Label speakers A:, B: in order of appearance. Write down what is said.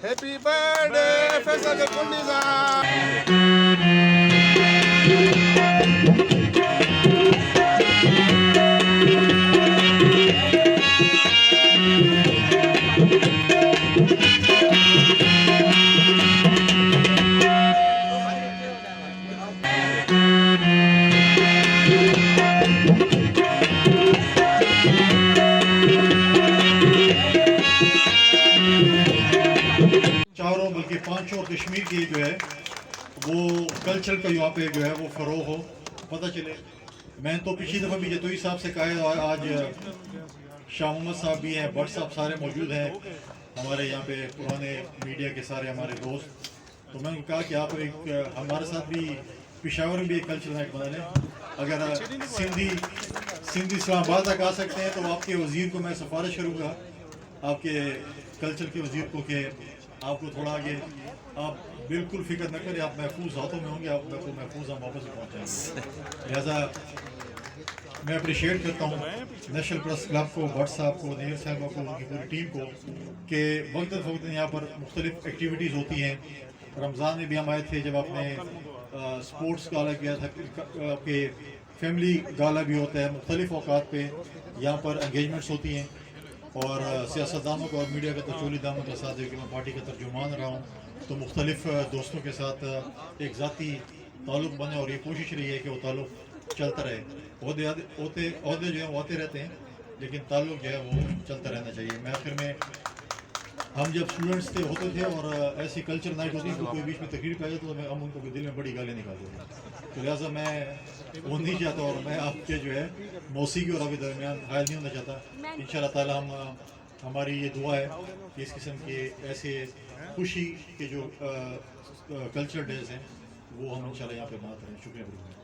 A: Happy birthday, Faisal Kundi Saab.
B: چاروں بلکہ پانچوں کشمیر کی جو ہے وہ کلچر کا یہاں پہ جو ہے وہ فروغ ہو پتہ چلے. میں تو پچھلی دفعہ بھی جتوئی صاحب سے کہا ہے اور آج شاہ محمد صاحب بھی ہیں, بٹ صاحب سارے موجود ہیں ہمارے یہاں پہ پرانے میڈیا کے سارے ہمارے دوست. تو میں نے کہا کہ آپ ایک ہمارے ساتھ بھی پشاور میں بھی ایک کلچر نائٹ بنا لیں. اگر سندھی اسلام آباد تک آ سکتے ہیں تو آپ کے وزیر کو میں سفارش کروں گا, آپ کے کلچر کے وزیر کو, کہ آپ کو تھوڑا آگے, آپ بالکل فکر نہ کریں, آپ محفوظ ہاتھوں میں ہوں گے, آپ کو محفوظ ہم واپس پہنچائیں گے. لہٰذا میں اپریشیٹ کرتا ہوں نیشنل پریس کلب کو, بٹ صاحب کو, نیر صاحبہ کو, ان کی پوری ٹیم کو, کہ وقت فوقت یہاں پر مختلف ایکٹیویٹیز ہوتی ہیں. رمضان میں بھی ہم آئے تھے جب آپ نے اسپورٹس گالا کیا تھا, کہ فیملی گالا بھی ہوتا ہے, مختلف اوقات پہ یہاں پر انگیجمنٹس ہوتی ہیں. اور سیاستدانوں کو اور میڈیا کے چولی داموں کے ساتھ, کہ میں پارٹی کا ترجمان رہا ہوں, تو مختلف دوستوں کے ساتھ ایک ذاتی تعلق بنے, اور یہ کوشش رہی ہے کہ وہ تعلق چلتا رہے. عہدے جو ہیں وہ آتے رہتے ہیں, لیکن تعلق جو ہے وہ چلتا رہنا چاہیے. میں آخر میں, ہم جب اسٹوڈنٹس ہوتے تھے اور ایسی کلچر نائٹ ہوتی تو کوئی بیچ میں تقریر پہ جاتا تو ہم ان کو دل میں بڑی گالیں نکالتے تھے. تو لہٰذا میں وہ نہیں چاہتا, اور میں آپ کے جو ہے موسیقی اور ابھی درمیان حائل نہیں ہونا چاہتا. ان شاء اللہ تعالیٰ ہماری یہ دعا ہے کہ اس قسم کے ایسے خوشی کے جو کلچر ڈیز ہیں وہ ہم ان شاء اللہ یہاں پہ مناتے ہیں. شکریہ.